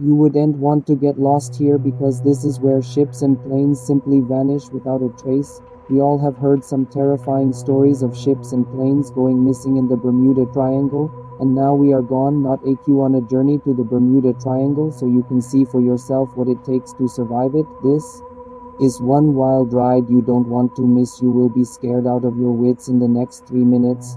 You wouldn't want to get lost here because this is where ships and planes simply vanish without a trace. We all have heard some terrifying stories of ships and planes going missing in the Bermuda Triangle, and now we are gone. Not take you on a journey to the Bermuda Triangle so you can see for yourself what it takes to survive it. This is one wild ride you don't want to miss. You will be scared out of your wits in the next 3 minutes.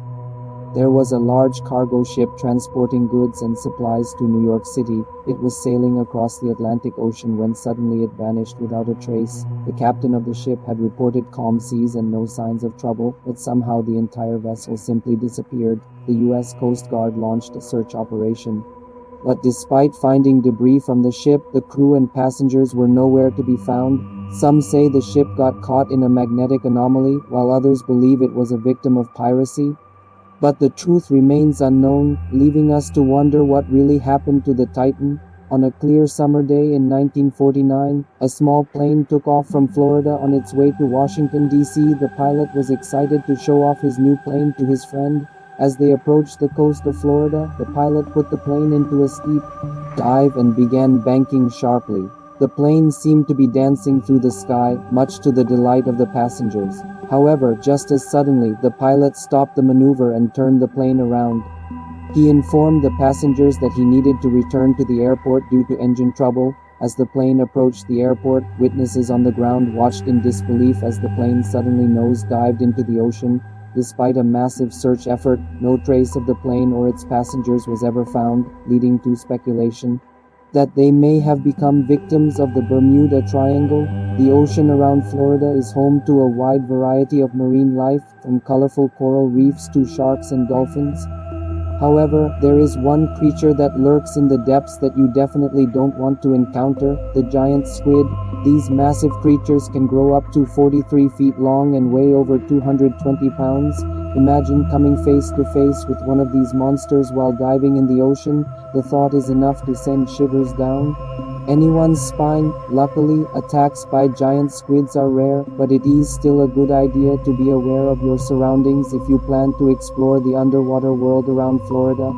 There was a large cargo ship transporting goods and supplies to New York City. It was sailing across the Atlantic Ocean when suddenly it vanished without a trace. The captain of the ship had reported calm seas and no signs of trouble, but somehow the entire vessel simply disappeared. The U.S. Coast Guard launched a search operation. But despite finding debris from the ship, the crew and passengers were nowhere to be found. Some say the ship got caught in a magnetic anomaly, while others believe it was a victim of piracy. But the truth remains unknown, leaving us to wonder what really happened to the Titan. On a clear summer day in 1949, a small plane took off from Florida on its way to Washington, D.C. The pilot was excited to show off his new plane to his friend. As they approached the coast of Florida, the pilot put the plane into a steep dive and began banking sharply. The plane seemed to be dancing through the sky, much to the delight of the passengers. However, just as suddenly, the pilot stopped the maneuver and turned the plane around. He informed the passengers that he needed to return to the airport due to engine trouble. As the plane approached the airport, witnesses on the ground watched in disbelief as the plane suddenly nose-dived into the ocean. Despite a massive search effort, no trace of the plane or its passengers was ever found, leading to speculation that they may have become victims of the Bermuda Triangle. The ocean around Florida is home to a wide variety of marine life, from colorful coral reefs to sharks and dolphins. However, there is one creature that lurks in the depths that you definitely don't want to encounter: the giant squid. These massive creatures can grow up to 43 feet long and weigh over 220 pounds. Imagine coming face to face with one of these monsters while diving in the ocean. The thought is enough to send shivers down anyone's spine. Luckily, attacks by giant squids are rare, but it is still a good idea to be aware of your surroundings if you plan to explore the underwater world around Florida.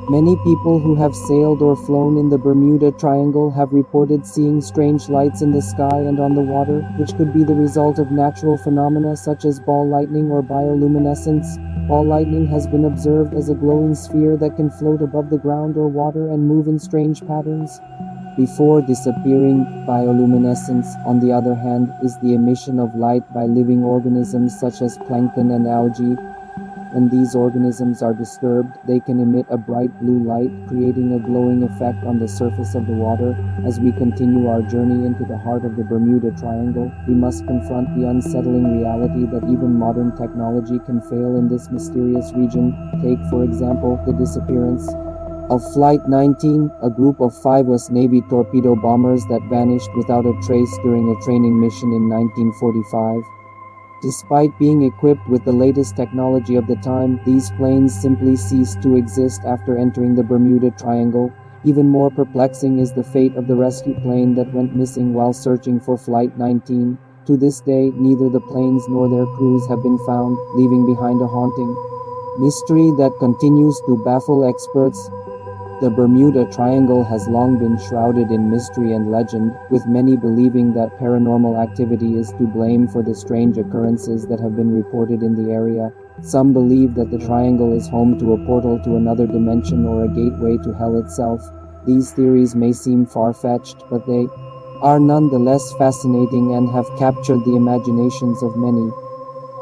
Many people who have sailed or flown in the Bermuda Triangle have reported seeing strange lights in the sky and on the water, which could be the result of natural phenomena such as ball lightning or bioluminescence. Ball lightning has been observed as a glowing sphere that can float above the ground or water and move in strange patterns before disappearing. Bioluminescence, on the other hand, is the emission of light by living organisms such as plankton and algae. When these organisms are disturbed, they can emit a bright blue light, creating a glowing effect on the surface of the water. As we continue our journey into the heart of the Bermuda Triangle, we must confront the unsettling reality that even modern technology can fail in this mysterious region. Take, for example, the disappearance of Flight 19, a group of 5 US Navy torpedo bombers that vanished without a trace during a training mission in 1945. Despite being equipped with the latest technology of the time, these planes simply ceased to exist after entering the Bermuda Triangle. Even more perplexing is the fate of the rescue plane that went missing while searching for Flight 19. To this day, neither the planes nor their crews have been found, leaving behind a haunting mystery that continues to baffle experts. The Bermuda Triangle has long been shrouded in mystery and legend, with many believing that paranormal activity is to blame for the strange occurrences that have been reported in the area. Some believe that the triangle is home to a portal to another dimension or a gateway to hell itself. These theories may seem far-fetched, but they are nonetheless fascinating and have captured the imaginations of many.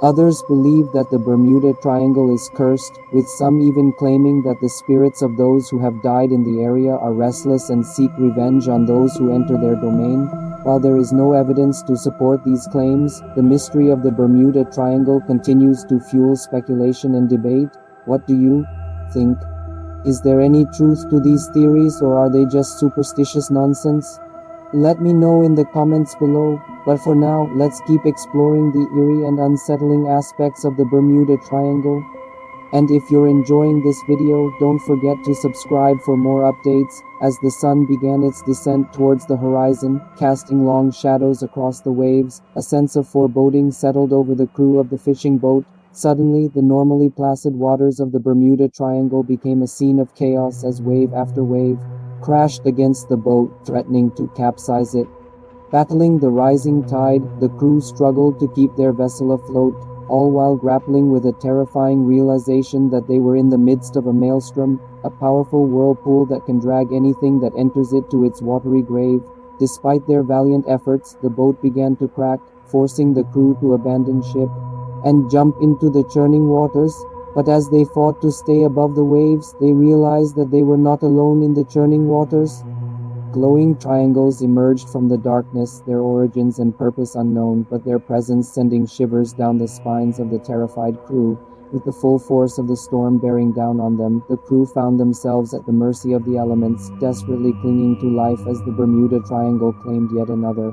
Others believe that the Bermuda Triangle is cursed, with some even claiming that the spirits of those who have died in the area are restless and seek revenge on those who enter their domain. While there is no evidence to support these claims, the mystery of the Bermuda Triangle continues to fuel speculation and debate. What do you think? Is there any truth to these theories, or are they just superstitious nonsense? Let me know in the comments below. But for now, let's keep exploring the eerie and unsettling aspects of the Bermuda Triangle. And if you're enjoying this video, don't forget to subscribe for more updates. As the sun began its descent towards the horizon, casting long shadows across the waves, a sense of foreboding settled over the crew of the fishing boat. Suddenly, the normally placid waters of the Bermuda Triangle became a scene of chaos as wave after wave crashed against the boat, threatening to capsize it. Battling the rising tide, the crew struggled to keep their vessel afloat, all while grappling with a terrifying realization that they were in the midst of a maelstrom, a powerful whirlpool that can drag anything that enters it to its watery grave. Despite their valiant efforts, the boat began to crack, forcing the crew to abandon ship and jump into the churning waters. But as they fought to stay above the waves, they realized that they were not alone in the churning waters. Glowing triangles emerged from the darkness, their origins and purpose unknown, but their presence sending shivers down the spines of the terrified crew. With the full force of the storm bearing down on them, the crew found themselves at the mercy of the elements, desperately clinging to life as the Bermuda Triangle claimed yet another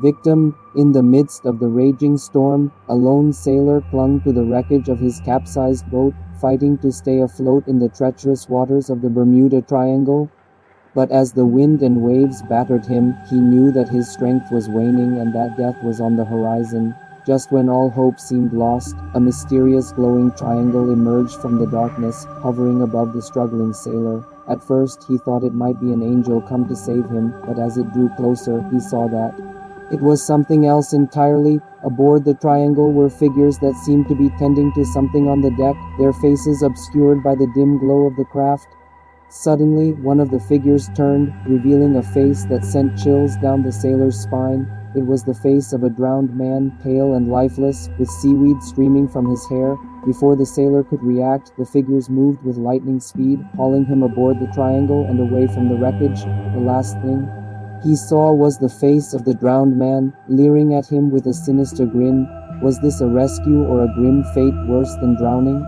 victim. In the midst of the raging storm, a lone sailor clung to the wreckage of his capsized boat, fighting to stay afloat in the treacherous waters of the Bermuda Triangle. But as the wind and waves battered him, he knew that his strength was waning and that death was on the horizon. Just when all hope seemed lost, a mysterious glowing triangle emerged from the darkness, hovering above the struggling sailor. At first, he thought it might be an angel come to save him, but as it drew closer, he saw that it was something else entirely. Aboard the triangle were figures that seemed to be tending to something on the deck, their faces obscured by the dim glow of the craft. Suddenly, one of the figures turned, revealing a face that sent chills down the sailor's spine. It was the face of a drowned man, pale and lifeless, with seaweed streaming from his hair. Before the sailor could react, the figures moved with lightning speed, hauling him aboard the triangle and away from the wreckage. The last thing he saw was the face of the drowned man, leering at him with a sinister grin. Was this a rescue or a grim fate worse than drowning?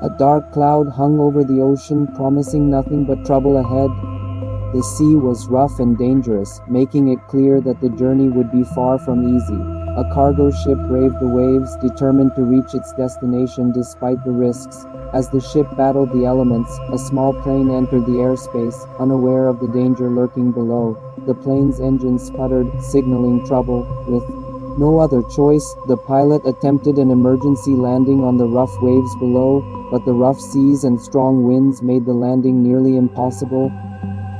A dark cloud hung over the ocean, promising nothing but trouble ahead. The sea was rough and dangerous, making it clear that the journey would be far from easy. A cargo ship braved the waves, determined to reach its destination despite the risks. As the ship battled the elements, a small plane entered the airspace, unaware of the danger lurking below. The plane's engine sputtered, signaling trouble. With no other choice, the pilot attempted an emergency landing on the rough waves below, but the rough seas and strong winds made the landing nearly impossible.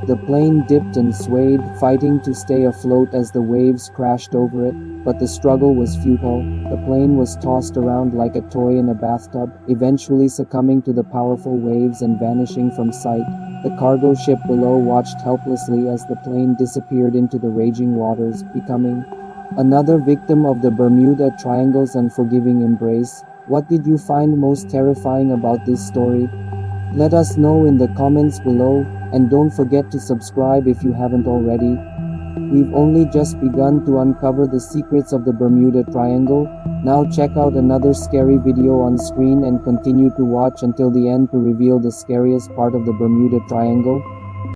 The plane dipped and swayed, fighting to stay afloat as the waves crashed over it, but the struggle was futile. The plane was tossed around like a toy in a bathtub, eventually succumbing to the powerful waves and vanishing from sight. The cargo ship below watched helplessly as the plane disappeared into the raging waters, becoming another victim of the Bermuda Triangle's unforgiving embrace. What did you find most terrifying about this story? Let us know in the comments below, and don't forget to subscribe if you haven't already. We've only just begun to uncover the secrets of the Bermuda Triangle. Now check out another scary video on screen and continue to watch until the end to reveal the scariest part of the Bermuda Triangle.